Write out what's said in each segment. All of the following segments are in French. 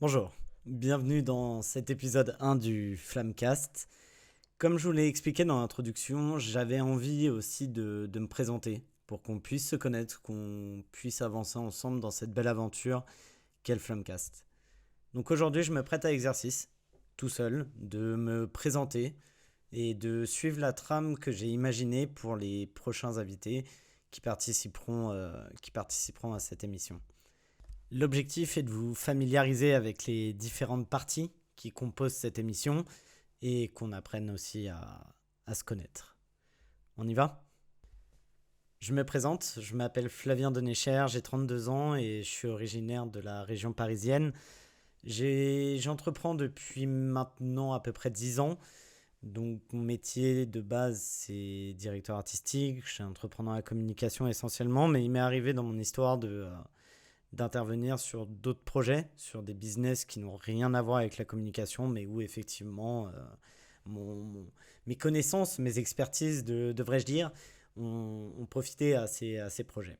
Bonjour, bienvenue dans cet épisode 1 du Flammcast. Comme je vous l'ai expliqué dans l'introduction, j'avais envie aussi de me présenter pour qu'on puisse se connaître, qu'on puisse avancer ensemble dans cette belle aventure qu'est le Flammcast. Donc aujourd'hui, je me prête à l'exercice, tout seul, de me présenter et de suivre la trame que j'ai imaginée pour les prochains invités qui participeront à cette émission. L'objectif est de vous familiariser avec les différentes parties qui composent cette émission et qu'on apprenne aussi à se connaître. On y va? Je me présente, je m'appelle Flavien Denécher, j'ai 32 ans et je suis originaire de la région parisienne. J'entreprends depuis maintenant à peu près 10 ans. Donc mon métier de base c'est directeur artistique, je suis entrepreneur à la communication essentiellement, mais il m'est arrivé dans mon histoire d'intervenir sur d'autres projets, sur des business qui n'ont rien à voir avec la communication, mais où effectivement mes connaissances, mes expertises, devrais-je dire, ont profité à ces projets.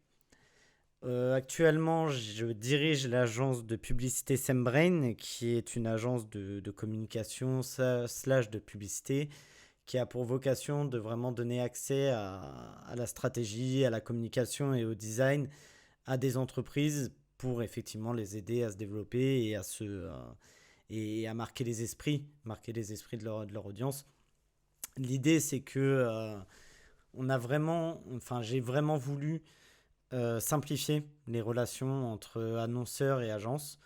Actuellement, je dirige l'agence de publicité Sembrain, qui est une agence de communication slash de publicité, qui a pour vocation de vraiment donner accès à la stratégie, à la communication et au design à des entreprises pour effectivement les aider à se développer et à marquer les esprits de leur audience. L'idée, c'est que j'ai vraiment voulu simplifier les relations entre annonceurs et agences.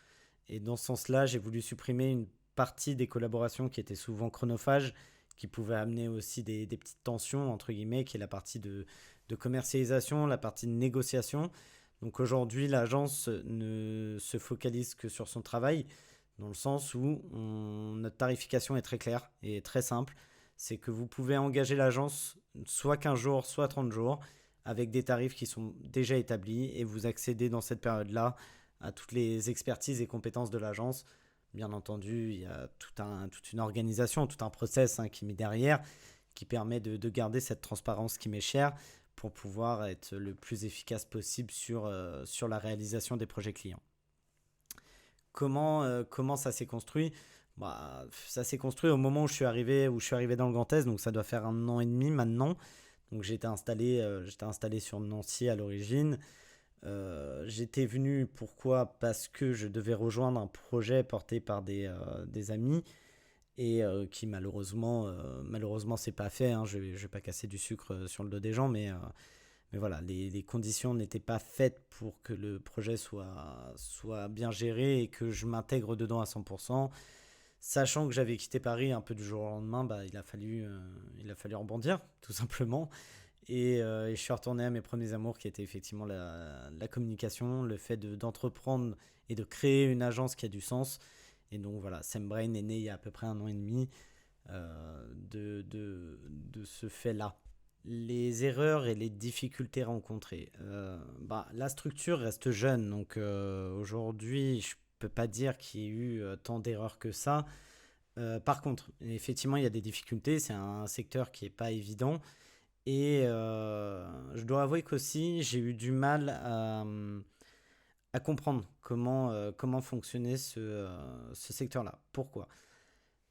Et dans ce sens-là, j'ai voulu supprimer une partie des collaborations qui étaient souvent chronophages, qui pouvaient amener aussi des petites tensions, entre guillemets, qui est la partie de commercialisation, la partie de négociation. Donc aujourd'hui, l'agence ne se focalise que sur son travail, dans le sens où notre tarification est très claire et très simple. C'est que vous pouvez engager l'agence soit 15 jours, soit 30 jours, avec des tarifs qui sont déjà établis, et vous accédez dans cette période-là à toutes les expertises et compétences de l'agence. Bien entendu, il y a toute une organisation, tout un process qui est mis derrière, qui permet de garder cette transparence qui m'est chère pour pouvoir être le plus efficace possible sur la réalisation des projets clients. Comment ça s'est construit? Ça s'est construit au moment où je suis arrivé dans le Grand Est, donc ça doit faire 1 an et demi maintenant. Donc j'étais installé sur Nancy à l'origine. J'étais venu, pourquoi? Parce que je devais rejoindre un projet porté par des amis et qui malheureusement c'est pas fait, hein. Je vais pas casser du sucre sur le dos des gens, mais voilà, les conditions n'étaient pas faites pour que le projet soit bien géré et que je m'intègre dedans à 100%. Sachant que j'avais quitté Paris un peu du jour au lendemain, il a fallu rebondir, tout simplement. Et je suis retourné à mes premiers amours qui étaient effectivement la communication, le fait d'entreprendre et de créer une agence qui a du sens. Et donc voilà, Sembrain est né il y a à peu près 1 an et demi de ce fait-là. Les erreurs et les difficultés rencontrées. La structure reste jeune, donc aujourd'hui, je peux pas dire qu'il y ait eu tant d'erreurs que ça. Par contre, effectivement, il y a des difficultés. C'est un secteur qui est pas évident. Et je dois avouer qu'aussi, j'ai eu du mal à comprendre comment fonctionnait ce secteur-là. Pourquoi?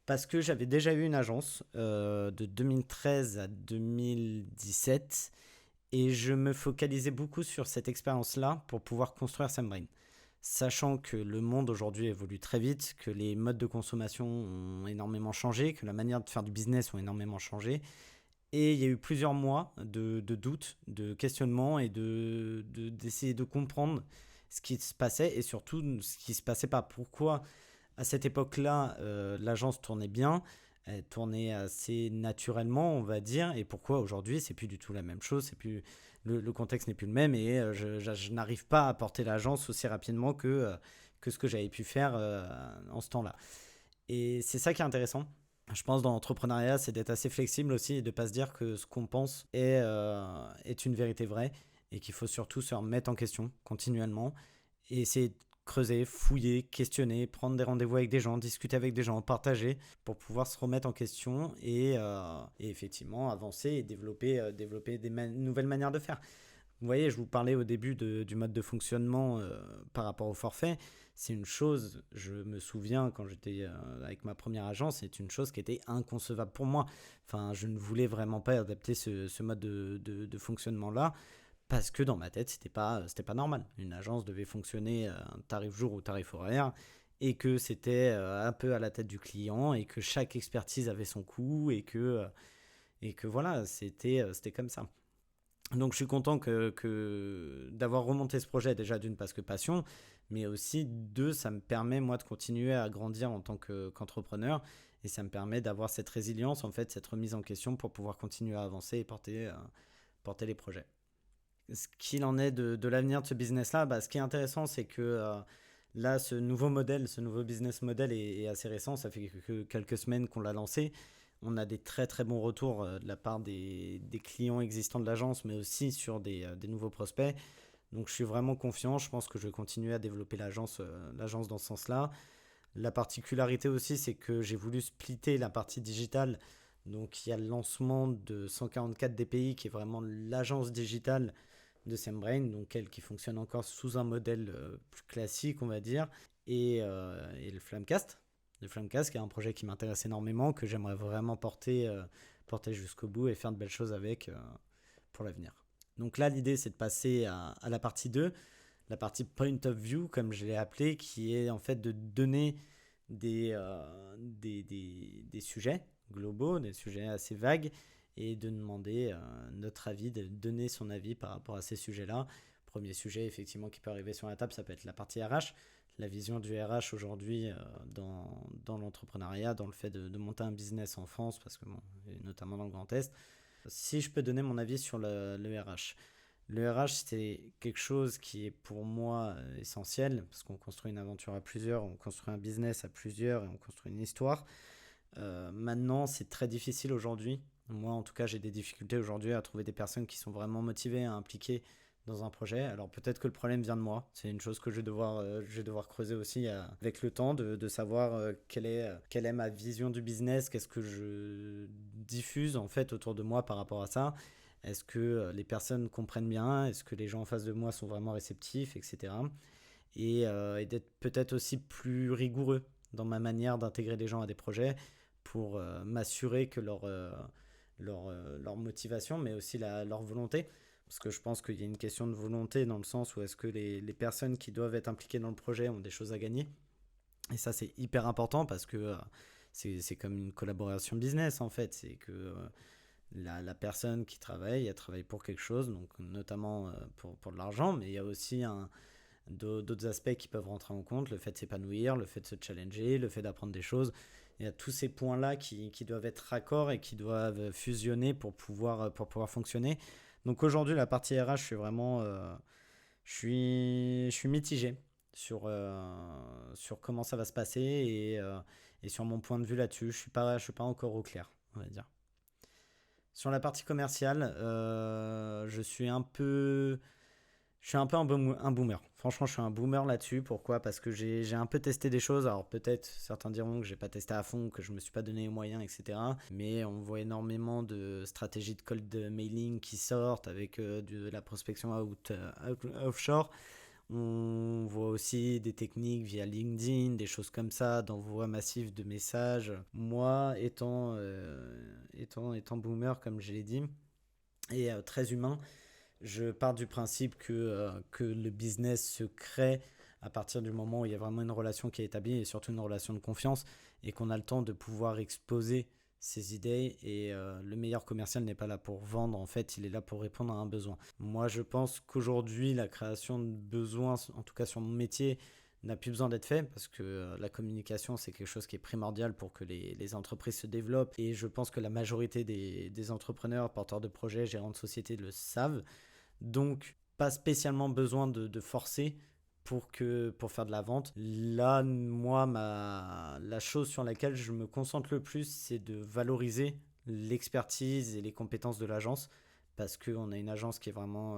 Parce que j'avais déjà eu une agence de 2013 à 2017 et je me focalisais beaucoup sur cette expérience-là pour pouvoir construire Sembrain. Sachant que le monde aujourd'hui évolue très vite, que les modes de consommation ont énormément changé, que la manière de faire du business ont énormément changé. Et il y a eu plusieurs mois de doutes, de questionnements et d'essayer de comprendre ce qui se passait et surtout ce qui se passait pas. Pourquoi à cette époque-là, l'agence tournait bien, elle tournait assez naturellement, on va dire, et pourquoi aujourd'hui c'est plus du tout la même chose, le contexte n'est plus le même et je n'arrive pas à porter l'agence aussi rapidement que ce que j'avais pu faire en ce temps-là. Et c'est ça qui est intéressant. Je pense dans l'entrepreneuriat, c'est d'être assez flexible aussi et de ne pas se dire que ce qu'on pense est une vérité vraie et qu'il faut surtout se remettre en question continuellement et essayer de creuser, fouiller, questionner, prendre des rendez-vous avec des gens, discuter avec des gens, partager pour pouvoir se remettre en question et effectivement avancer et développer des nouvelles manières de faire. Vous voyez, je vous parlais au début du mode de fonctionnement par rapport au forfait. c'est une chose, je me souviens quand j'étais avec ma première agence, c'est une chose qui était inconcevable pour moi. Enfin, je ne voulais vraiment pas adapter ce mode de fonctionnement-là parce que dans ma tête, c'était pas normal. Une agence devait fonctionner tarif jour ou tarif horaire et que c'était un peu à la tête du client et que chaque expertise avait son coût et que voilà, c'était comme ça. Donc je suis content d'avoir remonté ce projet déjà d'une parce que passion, mais aussi deux, ça me permet moi de continuer à grandir en tant qu'entrepreneur et ça me permet d'avoir cette résilience en fait, cette remise en question pour pouvoir continuer à avancer et porter les projets. Ce qu'il en est de l'avenir de ce business-là, ce qui est intéressant, c'est que là, ce nouveau modèle, ce nouveau business model est assez récent. Ça fait que quelques semaines qu'on l'a lancé. On a des très très bons retours de la part des clients existants de l'agence, mais aussi sur des nouveaux prospects. Donc je suis vraiment confiant. Je pense que je vais continuer à développer l'agence dans ce sens-là. La particularité aussi, c'est que j'ai voulu splitter la partie digitale. Donc il y a le lancement de 144 DPI, qui est vraiment l'agence digitale de SEMbrain, donc elle qui fonctionne encore sous un modèle plus classique, on va dire, et le Flamcast. Le Flamcast, qui est un projet qui m'intéresse énormément, que j'aimerais vraiment porter jusqu'au bout et faire de belles choses avec pour l'avenir. Donc là, l'idée, c'est de passer à la partie 2, la partie point of view, comme je l'ai appelé, qui est en fait de donner des sujets globaux, des sujets assez vagues, et de demander notre avis, de donner son avis par rapport à ces sujets-là. Premier sujet, effectivement, qui peut arriver sur la table, ça peut être la partie RH, la vision du RH aujourd'hui dans l'entrepreneuriat, dans le fait de monter un business en France, parce que bon, et notamment dans le Grand Est. Si je peux donner mon avis sur le RH. Le RH, c'est quelque chose qui est pour moi essentiel, parce qu'on construit une aventure à plusieurs, on construit un business à plusieurs, et on construit une histoire. Maintenant, c'est très difficile aujourd'hui. Moi, en tout cas, j'ai des difficultés aujourd'hui à trouver des personnes qui sont vraiment motivées à impliquer dans un projet. Alors peut-être que le problème vient de moi. C'est une chose que je vais devoir creuser aussi avec le temps, de savoir quelle est ma vision du business, qu'est-ce que je diffuse en fait autour de moi par rapport à ça. Est-ce que les personnes comprennent bien? Est-ce que les gens en face de moi sont vraiment réceptifs, etc. Et d'être peut-être aussi plus rigoureux dans ma manière d'intégrer les gens à des projets pour m'assurer que leur motivation, mais aussi leur volonté, parce que je pense qu'il y a une question de volonté dans le sens où est-ce que les personnes qui doivent être impliquées dans le projet ont des choses à gagner. Et ça, c'est hyper important parce que c'est comme une collaboration business en fait. C'est que la personne qui travaille, elle travaille pour quelque chose, donc notamment pour de l'argent, mais il y a aussi d'autres aspects qui peuvent rentrer en compte, le fait de s'épanouir, le fait de se challenger, le fait d'apprendre des choses. Il y a tous ces points-là qui doivent être raccords et qui doivent fusionner pour pouvoir fonctionner. Donc aujourd'hui, la partie RH, je suis vraiment je suis mitigé sur comment ça va se passer et sur mon point de vue là-dessus. Je suis pas encore au clair, on va dire. Sur la partie commerciale, je suis un peu un boomer. Franchement, je suis un boomer là-dessus. Pourquoi? Parce que j'ai un peu testé des choses. Alors peut-être, certains diront que j'ai pas testé à fond, que je me suis pas donné les moyens, etc. Mais on voit énormément de stratégies de cold mailing qui sortent avec de la prospection offshore. On voit aussi des techniques via LinkedIn, des choses comme ça, d'envoi massif de messages. Moi, étant boomer, comme je l'ai dit, et très humain, je pars du principe que le business se crée à partir du moment où il y a vraiment une relation qui est établie et surtout une relation de confiance et qu'on a le temps de pouvoir exposer ses idées et le meilleur commercial n'est pas là pour vendre, en fait il est là pour répondre à un besoin. Moi je pense qu'aujourd'hui la création de besoins, en tout cas sur mon métier, n'a plus besoin d'être fait parce que la communication c'est quelque chose qui est primordial pour que les entreprises se développent et je pense que la majorité des entrepreneurs, porteurs de projets, gérants de sociétés le savent. Donc, pas spécialement besoin de forcer pour faire de la vente. Là, moi, la chose sur laquelle je me concentre le plus, c'est de valoriser l'expertise et les compétences de l'agence. Parce qu'on a une agence qui est vraiment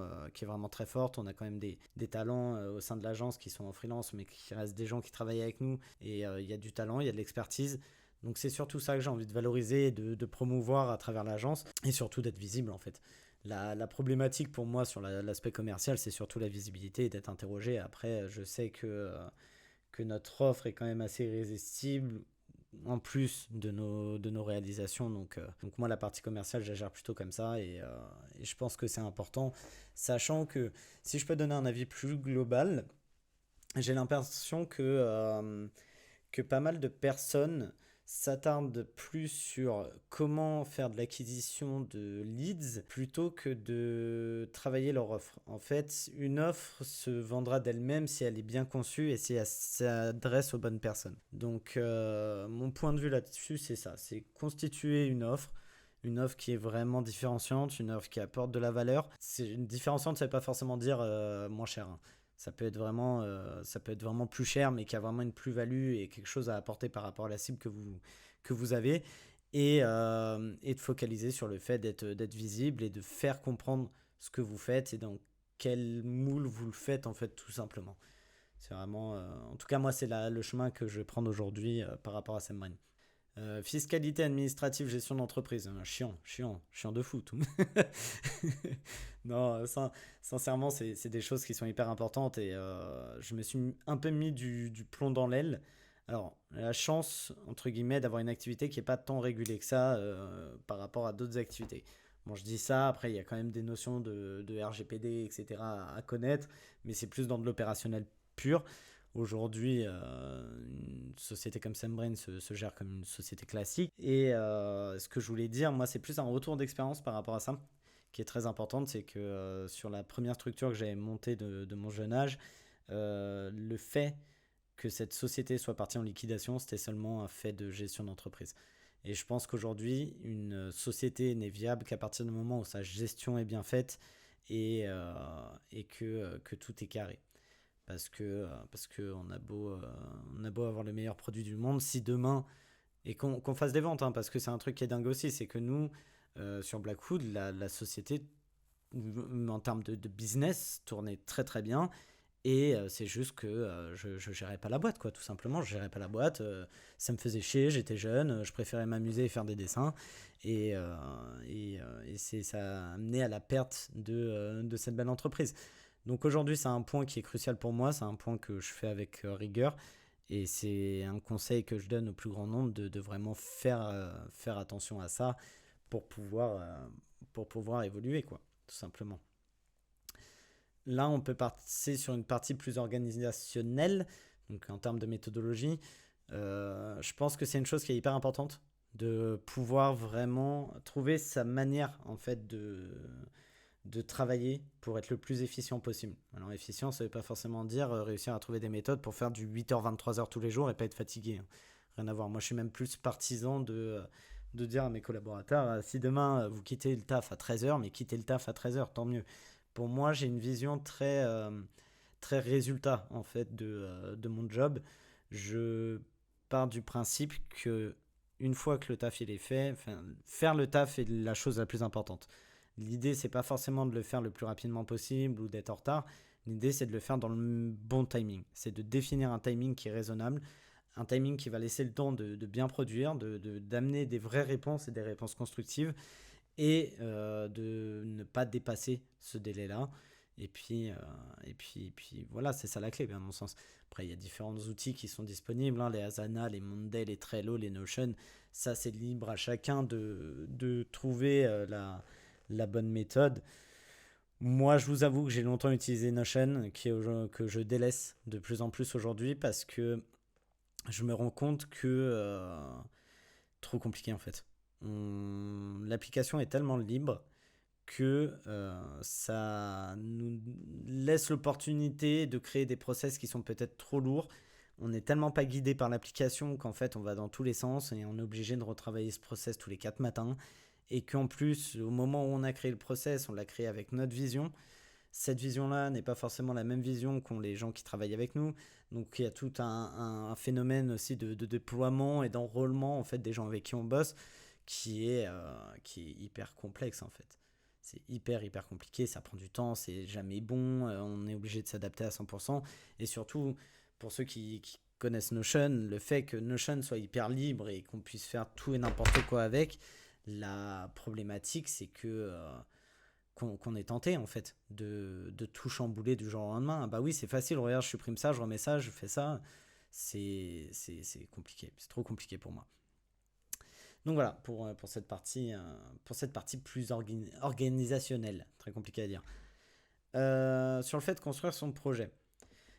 très forte. On a quand même des talents au sein de l'agence qui sont en freelance, mais qui restent des gens qui travaillent avec nous. Et il y a du talent, il y a de l'expertise. Donc c'est surtout ça que j'ai envie de valoriser et de promouvoir à travers l'agence. Et surtout d'être visible en fait. La problématique pour moi sur l'aspect commercial, c'est surtout la visibilité et d'être interrogé. Après, je sais que notre offre est quand même assez irrésistible en plus de nos réalisations. Donc moi, la partie commerciale, je la gère plutôt comme ça et je pense que c'est important, sachant que si je peux donner un avis plus global, j'ai l'impression que pas mal de personnes s'attardent plus sur comment faire de l'acquisition de leads plutôt que de travailler leur offre. En fait, une offre se vendra d'elle-même si elle est bien conçue et si elle s'adresse aux bonnes personnes. Donc, mon point de vue là-dessus, c'est ça, c'est constituer une offre qui est vraiment différenciante, une offre qui apporte de la valeur. C'est une différenciante, ça ne veut pas forcément dire moins cher, hein. Ça peut être vraiment plus cher, mais qui a vraiment une plus-value et quelque chose à apporter par rapport à la cible que vous avez. Et de focaliser sur le fait d'être visible et de faire comprendre ce que vous faites et dans quel moule vous le faites, en fait, tout simplement. C'est vraiment. En tout cas, moi, c'est le chemin que je vais prendre aujourd'hui par rapport à SEMrush. Fiscalité administrative, gestion d'entreprise. Chiant de fou tout. Non, sincèrement, c'est des choses qui sont hyper importantes et je me suis un peu mis du plomb dans l'aile. Alors, la chance, entre guillemets, d'avoir une activité qui n'est pas tant régulée que ça par rapport à d'autres activités. Bon, je dis ça, après, il y a quand même des notions de RGPD, etc. à connaître, mais c'est plus dans de l'opérationnel pur. Aujourd'hui, une société comme SEMrush se gère comme une société classique. Et ce que je voulais dire, moi, c'est plus un retour d'expérience par rapport à ça, qui est très importante. C'est que sur la première structure que j'avais montée de mon jeune âge, le fait que cette société soit partie en liquidation, c'était seulement un fait de gestion d'entreprise. Et je pense qu'aujourd'hui, une société n'est viable qu'à partir du moment où sa gestion est bien faite et que tout est carré. Parce que on a beau avoir le meilleur produit du monde, si demain, et qu'on fasse des ventes, hein, parce que c'est un truc qui est dingue aussi, c'est que nous, sur Blackwood, la société, en termes de business, tournait très très bien. Et c'est juste que je gérais pas la boîte, quoi, tout simplement. Je gérais pas la boîte. Ça me faisait chier, j'étais jeune, je préférais m'amuser et faire des dessins. Ça a amené à la perte de cette belle entreprise. Donc aujourd'hui, c'est un point qui est crucial pour moi. C'est un point que je fais avec rigueur. Et c'est un conseil que je donne au plus grand nombre de vraiment faire attention à ça pour pour pouvoir évoluer, quoi, tout simplement. Là, on peut passer sur une partie plus organisationnelle, donc en termes de méthodologie. Je pense que c'est une chose qui est hyper importante, de pouvoir vraiment trouver sa manière en fait de travailler pour être le plus efficient possible. Alors efficient, ça ne veut pas forcément dire réussir à trouver des méthodes pour faire du 8h, 23h tous les jours et pas être fatigué, hein. Rien à voir. Moi, je suis même plus partisan de dire à mes collaborateurs, si demain vous quittez le taf à 13h, mais quittez le taf à 13h, tant mieux. Pour moi, j'ai une vision très résultat en fait de mon job. Je pars du principe que une fois que le taf il est fait, enfin, faire le taf est la chose la plus importante. L'idée, c'est pas forcément de le faire le plus rapidement possible ou d'être en retard. L'idée, c'est de le faire dans le bon timing. C'est de définir un timing qui est raisonnable, un timing qui va laisser le temps de bien produire, d'amener des vraies réponses et des réponses constructives et de ne pas dépasser ce délai-là. Et puis voilà, c'est ça la clé, à mon sens. Après, il y a différents outils qui sont disponibles, hein, les Asana, les Monday, les Trello, les Notion. Ça, c'est libre à chacun de trouver la bonne méthode. Moi, je vous avoue que j'ai longtemps utilisé Notion, que je délaisse de plus en plus aujourd'hui parce que je me rends compte que trop compliqué en fait. L'application est tellement libre que ça nous laisse l'opportunité de créer des process qui sont peut-être trop lourds. On n'est tellement pas guidé par l'application qu'en fait on va dans tous les sens et on est obligé de retravailler ce process tous les 4 matins. Et qu'en plus, au moment où on a créé le process, on l'a créé avec notre vision. Cette vision-là n'est pas forcément la même vision qu'ont les gens qui travaillent avec nous. Donc il y a tout un phénomène aussi de déploiement et d'enrôlement en fait, des gens avec qui on bosse qui est hyper complexe en fait. C'est hyper compliqué, ça prend du temps, c'est jamais bon, on est obligé de s'adapter à 100%. Et surtout, pour ceux qui connaissent Notion, le fait que Notion soit hyper libre et qu'on puisse faire tout et n'importe quoi avec, la problématique c'est que qu'on est tenté en fait de tout chambouler du jour au lendemain. Ah bah oui, c'est facile, regarde, je supprime ça, je remets ça, je fais ça. c'est compliqué, c'est trop compliqué pour moi. Donc voilà, pour cette partie plus organisationnelle, très compliqué à dire. Sur le fait de construire son projet.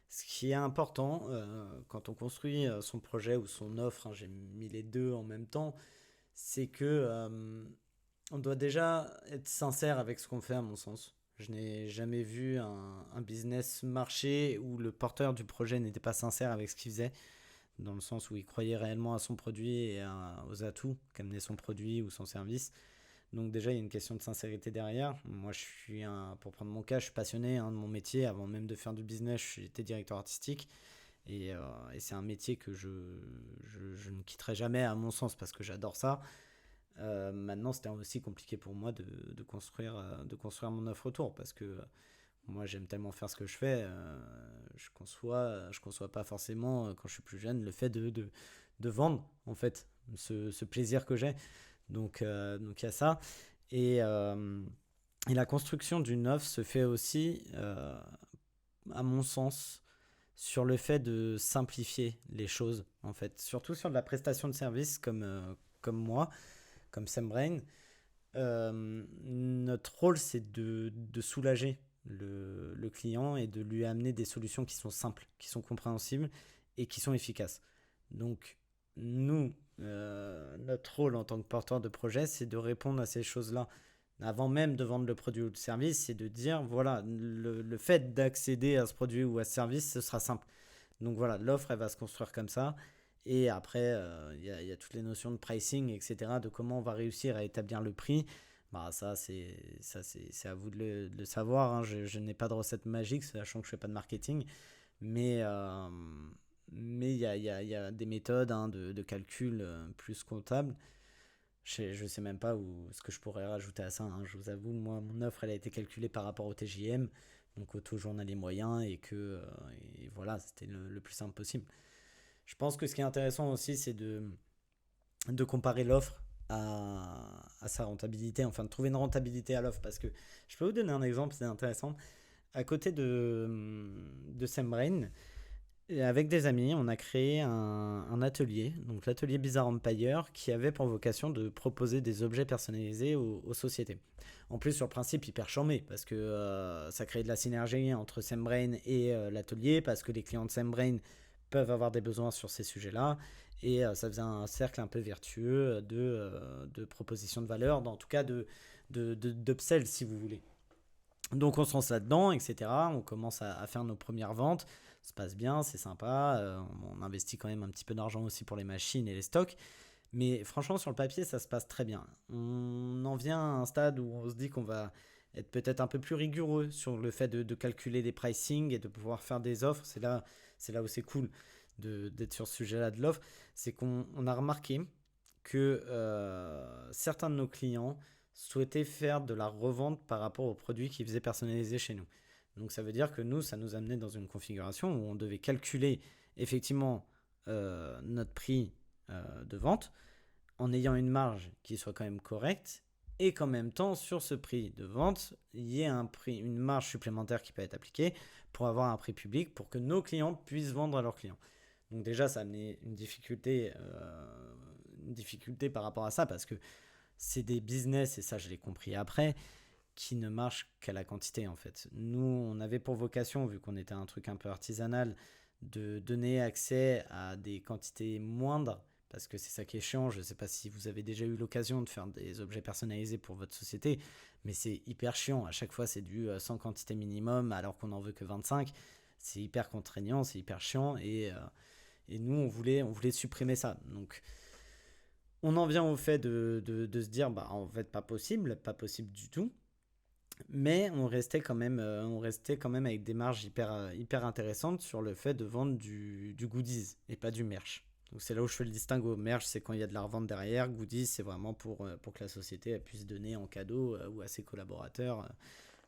Ce qui est important quand on construit son projet ou son offre, hein, j'ai mis les deux en même temps, c'est que on doit déjà être sincère avec ce qu'on fait, à mon sens. Je n'ai jamais vu un business marcher où le porteur du projet n'était pas sincère avec ce qu'il faisait, dans le sens où il croyait réellement à son produit et aux atouts qu'amenait son produit ou son service. Donc déjà, il y a une question de sincérité derrière. Moi, pour prendre mon cas, je suis passionné de mon métier. Avant même de faire du business, j'étais directeur artistique. Et c'est un métier que je ne quitterai jamais, à mon sens, parce que j'adore ça. Maintenant, c'était aussi compliqué pour moi de construire mon offre autour, parce que moi, j'aime tellement faire ce que je fais. Je conçois pas forcément, quand je suis plus jeune, le fait de vendre, en fait, ce plaisir que j'ai. Donc il y a ça. Et, euh, et la construction d'une offre se fait aussi, à mon sens, sur le fait de simplifier les choses, en fait. Surtout sur de la prestation de service comme moi, comme SamBrain. Notre rôle, c'est de soulager le client et de lui amener des solutions qui sont simples, qui sont compréhensibles et qui sont efficaces. Donc, nous, notre rôle en tant que porteur de projet, c'est de répondre à ces choses-là. Avant même de vendre le produit ou le service, c'est de dire, voilà, le fait d'accéder à ce produit ou à ce service, ce sera simple. Donc voilà, l'offre, elle va se construire comme ça. Et après, y a toutes les notions de pricing, etc., de comment on va réussir à établir le prix. Bah, c'est à vous de le savoir, hein. Je n'ai pas de recette magique, sachant que je ne fais pas de marketing. Mais il y a des méthodes, hein, de calcul plus comptables. Je ne sais même pas ce que je pourrais rajouter à ça, hein. Je vous avoue, moi, mon offre, elle a été calculée par rapport au TJM, donc au taux journalier moyen, et voilà, c'était le plus simple possible. Je pense que ce qui est intéressant aussi, c'est de comparer l'offre à sa rentabilité, enfin de trouver une rentabilité à l'offre. Parce que je peux vous donner un exemple, c'est intéressant. À côté de SamBrain, avec des amis, on a créé un atelier, donc l'atelier Bizarre Empire, qui avait pour vocation de proposer des objets personnalisés aux sociétés. En plus, sur le principe, hyper charmé, parce que ça crée de la synergie entre SamBrain et l'atelier, parce que les clients de SamBrain peuvent avoir des besoins sur ces sujets-là, et ça faisait un cercle un peu vertueux de propositions de valeur, en tout cas d'upsell, si vous voulez. Donc on se lance là-dedans, etc. On commence à faire nos premières ventes. Ça se passe bien, c'est sympa. On investit quand même un petit peu d'argent aussi pour les machines et les stocks. Mais franchement, sur le papier, ça se passe très bien. On en vient à un stade où on se dit qu'on va être peut-être un peu plus rigoureux sur le fait de calculer des pricing et de pouvoir faire des offres. C'est là où c'est cool d'être sur ce sujet-là de l'offre. C'est qu'on a remarqué que certains de nos clients souhaitaient faire de la revente par rapport aux produits qu'ils faisaient personnaliser chez nous. Donc ça veut dire que nous, ça nous amenait dans une configuration où on devait calculer effectivement notre prix de vente en ayant une marge qui soit quand même correcte et qu'en même temps, sur ce prix de vente, il y ait une marge supplémentaire qui peut être appliquée pour avoir un prix public pour que nos clients puissent vendre à leurs clients. Donc déjà, ça a amené une difficulté par rapport à ça parce que c'est des business, et ça je l'ai compris après, qui ne marchent qu'à la quantité en fait. Nous, on avait pour vocation, vu qu'on était un truc un peu artisanal, de donner accès à des quantités moindres, parce que c'est ça qui est chiant. Je ne sais pas si vous avez déjà eu l'occasion de faire des objets personnalisés pour votre société, mais c'est hyper chiant. À chaque fois, c'est du 100 quantités minimum, alors qu'on n'en veut que 25. C'est hyper contraignant, c'est hyper chiant, et nous, on voulait supprimer ça. Donc, on en vient au fait de se dire, bah, en fait, pas possible du tout. Mais on restait quand même avec des marges hyper intéressantes sur le fait de vendre du goodies et pas du merch. Donc c'est là où je fais le distinguo. Merch, c'est quand il y a de la revente derrière. Goodies, c'est vraiment pour que la société puisse donner en cadeau ou à ses collaborateurs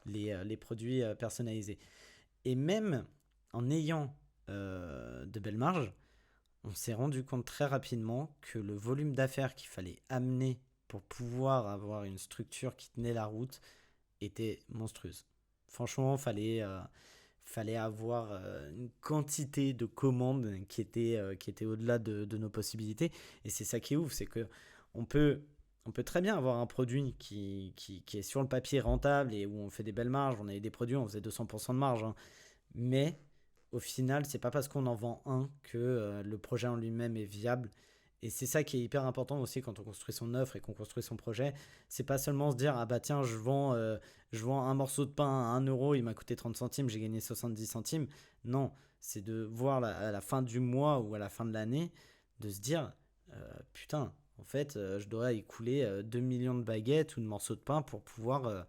les produits personnalisés. Et même en ayant de belles marges, on s'est rendu compte très rapidement que le volume d'affaires qu'il fallait amener pour pouvoir avoir une structure qui tenait la route était monstrueuse. Franchement, fallait avoir une quantité de commandes qui était au-delà de nos possibilités. Et c'est ça qui est ouf, c'est que on peut, on peut très bien avoir un produit qui est sur le papier rentable et où on fait des belles marges. On avait des produits, on faisait 200% de marge, hein. Mais au final, c'est pas parce qu'on en vend un que le projet en lui-même est viable. Et c'est ça qui est hyper important aussi quand on construit son offre et qu'on construit son projet. C'est pas seulement se dire, ah bah tiens, je vends un morceau de pain à 1 euro, il m'a coûté 30 centimes, j'ai gagné 70 centimes. Non, c'est de voir à la fin du mois ou à la fin de l'année, de se dire, putain, en fait, je dois écouler 2 millions de baguettes ou de morceaux de pain pour pouvoir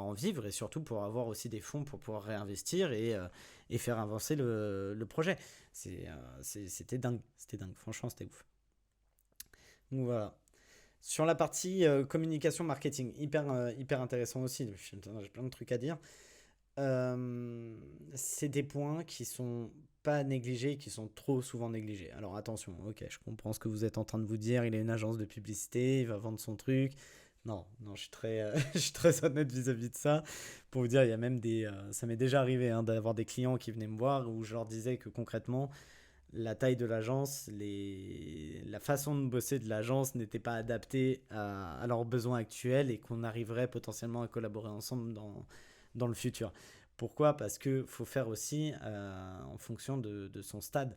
en vivre et surtout pour avoir aussi des fonds pour pouvoir réinvestir et faire avancer le projet. C'était dingue, franchement, c'était ouf. Donc voilà. Sur la partie communication marketing, hyper intéressant aussi. J'ai plein de trucs à dire. C'est des points qui sont pas négligés, qui sont trop souvent négligés. Alors attention, ok, je comprends ce que vous êtes en train de vous dire. Il a une agence de publicité, il va vendre son truc. Non, non, je suis je suis très honnête vis-à-vis de ça. Pour vous dire, il y a même ça m'est déjà arrivé hein, d'avoir des clients qui venaient me voir où je leur disais que concrètement, la taille de l'agence, la façon de bosser de l'agence n'était pas adaptée à leurs besoins actuels et qu'on arriverait potentiellement à collaborer ensemble dans le futur. Pourquoi? Parce qu'il faut faire aussi en fonction de son stade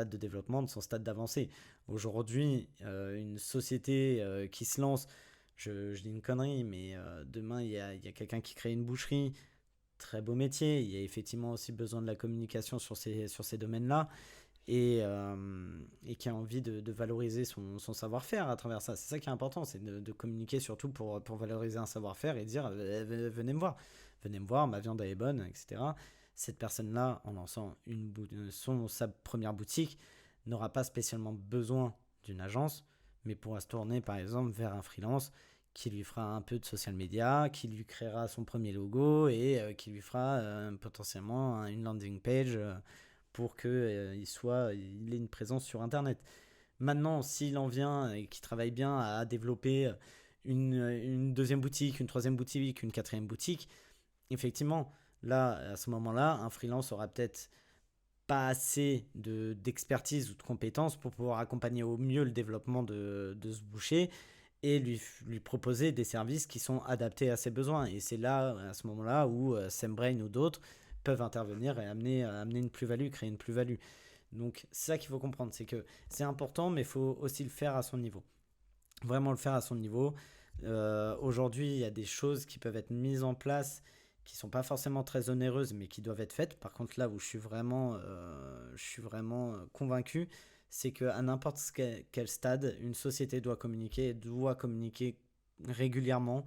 de développement, de son stade d'avancée. Aujourd'hui, une société qui se lance, je dis une connerie, mais demain il y a quelqu'un qui crée une boucherie, très beau métier, il y a effectivement aussi besoin de la communication sur ces domaines-là et qui a envie de valoriser son savoir-faire à travers ça. C'est ça qui est important, c'est de communiquer surtout pour valoriser un savoir-faire et dire venez me voir, ma viande elle est bonne, etc. Cette personne-là, en lançant sa première boutique, n'aura pas spécialement besoin d'une agence, mais pourra se tourner par exemple vers un freelance qui lui fera un peu de social media, qui lui créera son premier logo et qui lui fera potentiellement une landing page pour qu'il il ait une présence sur Internet. Maintenant, s'il en vient et qu'il travaille bien à développer une deuxième boutique, une troisième boutique, une quatrième boutique, effectivement, là, à ce moment-là, un freelance aura peut-être pas assez d'expertise ou de compétences pour pouvoir accompagner au mieux le développement de ce boucher et lui proposer des services qui sont adaptés à ses besoins. Et c'est là, à ce moment-là, où SEMbrain ou d'autres peuvent intervenir et amener une plus-value, créer une plus-value. Donc c'est ça qu'il faut comprendre, c'est que c'est important, mais il faut aussi le faire à son niveau. Vraiment le faire à son niveau. Aujourd'hui, il y a des choses qui peuvent être mises en place qui sont pas forcément très onéreuses, mais qui doivent être faites. Par contre, là où je suis vraiment convaincu, c'est qu'à n'importe quel stade, une société doit communiquer régulièrement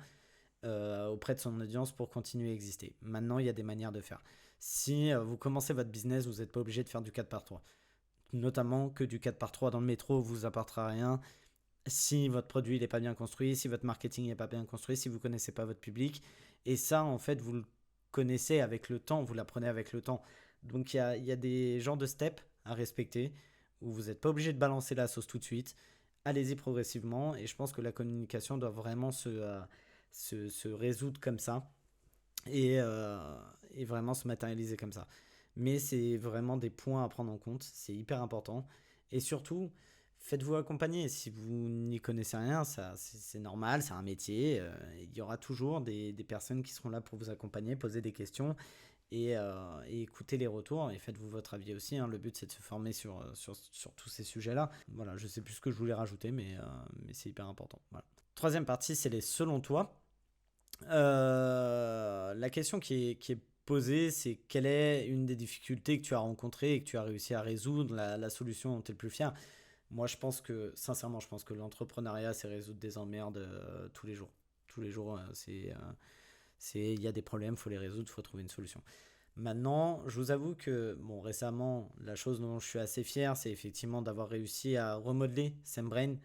auprès de son audience pour continuer à exister. Maintenant, il y a des manières de faire. Si vous commencez votre business, vous n'êtes pas obligé de faire du 4x3. Notamment que du 4x3 dans le métro vous apportera rien. Si votre produit n'est pas bien construit, si votre marketing n'est pas bien construit, si vous ne connaissez pas votre public. Et ça, en fait, vous le connaissez avec le temps, vous l'apprenez avec le temps. Donc il y a des genres de steps à respecter où vous n'êtes pas obligé de balancer la sauce tout de suite. Allez-y progressivement et je pense que la communication doit vraiment se résoudre comme ça et, euh, et vraiment se matérialiser comme ça. Mais c'est vraiment des points à prendre en compte, c'est hyper important. Et surtout, faites-vous accompagner. Si vous n'y connaissez rien, c'est normal, c'est un métier. Il y aura toujours des personnes qui seront là pour vous accompagner, poser des questions et écouter les retours. Et faites-vous votre avis aussi, hein. Le but, c'est de se former sur tous ces sujets-là. Voilà, je sais plus ce que je voulais rajouter, mais c'est hyper important. Voilà. Troisième partie, c'est les selon toi. La question qui est posée, c'est quelle est une des difficultés que tu as rencontrées et que tu as réussi à résoudre, la solution dont tu es le plus fier. Moi, sincèrement, je pense que l'entrepreneuriat, c'est résoudre des emmerdes tous les jours. Tous les jours, il y a des problèmes, il faut les résoudre, il faut trouver une solution. Maintenant, je vous avoue que, bon, récemment, la chose dont je suis assez fier, c'est effectivement d'avoir réussi à remodeler SEMbrain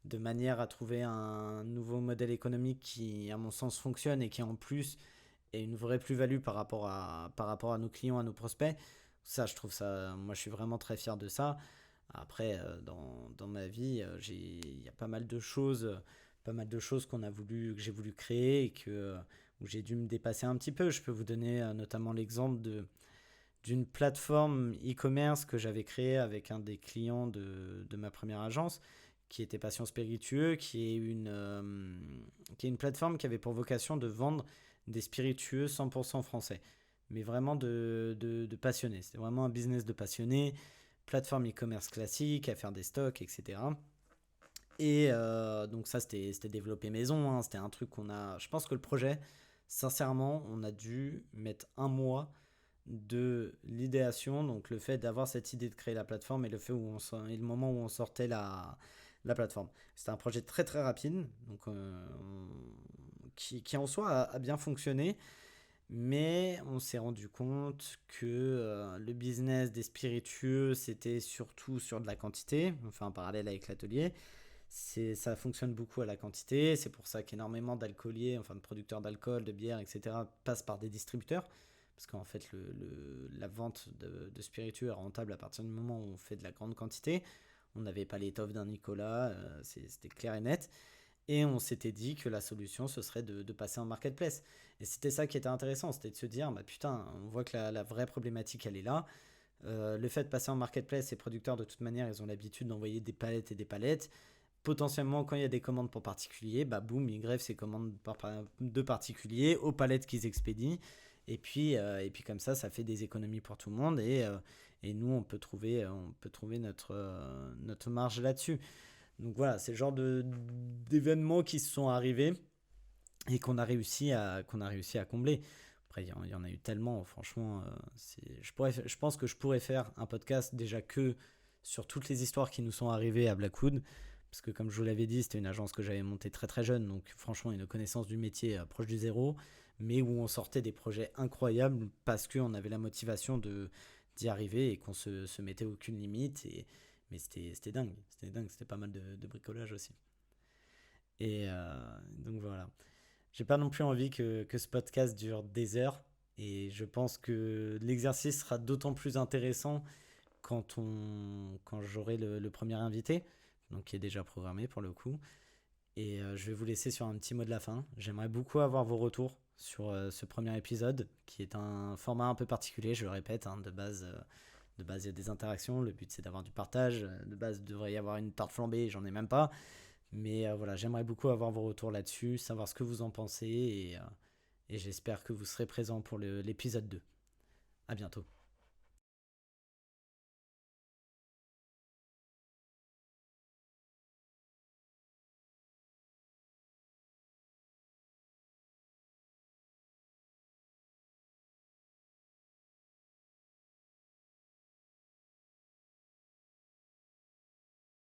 de manière à trouver un nouveau modèle économique qui, à mon sens, fonctionne et qui, en plus, est une vraie plus-value par rapport à nos clients, à nos prospects. Ça, je trouve ça, moi, je suis vraiment très fier de ça. Après, dans ma vie, il y a pas mal de choses que j'ai voulu créer et que où j'ai dû me dépasser un petit peu. Je peux vous donner notamment l'exemple d'une plateforme e-commerce que j'avais créée avec un des clients de ma première agence, qui était Passion Spiritueux, qui est une plateforme qui avait pour vocation de vendre des spiritueux 100% français, mais vraiment de passionnés. C'était vraiment un business de passionnés, plateforme e-commerce classique, à faire des stocks, etc. Et donc ça, c'était développé maison, hein. C'était un truc qu'on a... Je pense que le projet, sincèrement, on a dû mettre un mois de l'idéation, donc le fait d'avoir cette idée de créer la plateforme et et le moment où on sortait la plateforme. C'était un projet très très rapide, donc qui en soi a bien fonctionné, mais on s'est rendu compte que le business des spiritueux, c'était surtout sur de la quantité. On fait un parallèle avec l'atelier. Ça fonctionne beaucoup à la quantité. C'est pour ça qu'énormément d'alcooliers, enfin de producteurs d'alcool, de bière, etc., passent par des distributeurs. Parce qu'en fait, la vente de spiritueux est rentable à partir du moment où on fait de la grande quantité. On n'avait pas l'étoffe d'un Nicolas, c'était clair et net. Et on s'était dit que la solution, ce serait de passer en marketplace. Et c'était ça qui était intéressant, c'était de se dire, bah putain, on voit que la vraie problématique, elle est là. Le fait de passer en marketplace, les producteurs, de toute manière, ils ont l'habitude d'envoyer des palettes et des palettes. Potentiellement, quand il y a des commandes pour particuliers, bah boum, ils grèvent ces commandes de particuliers aux palettes qu'ils expédient. Et puis comme ça fait des économies pour tout le monde. Et nous, on peut trouver notre marge là-dessus. Donc voilà, c'est le genre d'événements qui se sont arrivés et qu'on a réussi à combler. Après, il y en a eu tellement, franchement. Je pense que je pourrais faire un podcast déjà que sur toutes les histoires qui nous sont arrivées à Blackwood. Parce que comme je vous l'avais dit, c'était une agence que j'avais montée très très jeune. Donc franchement, une connaissance du métier proche du zéro. Mais où on sortait des projets incroyables parce qu'on avait la motivation d'y arriver et qu'on se mettait aucune limite. Mais c'était dingue. C'était dingue. C'était pas mal de bricolage aussi. Et donc voilà. J'ai pas non plus envie que ce podcast dure des heures. Et je pense que l'exercice sera d'autant plus intéressant quand j'aurai le premier invité, donc qui est déjà programmé pour le coup. Et je vais vous laisser sur un petit mot de la fin. J'aimerais beaucoup avoir vos retours sur ce premier épisode, qui est un format un peu particulier, je le répète, hein, de base, il y a des interactions. Le but, c'est d'avoir du partage. De base, il devrait y avoir une tarte flambée, j'en ai même pas. Mais voilà, j'aimerais beaucoup avoir vos retours là-dessus, savoir ce que vous en pensez. Et j'espère que vous serez présents pour l'épisode 2. À bientôt.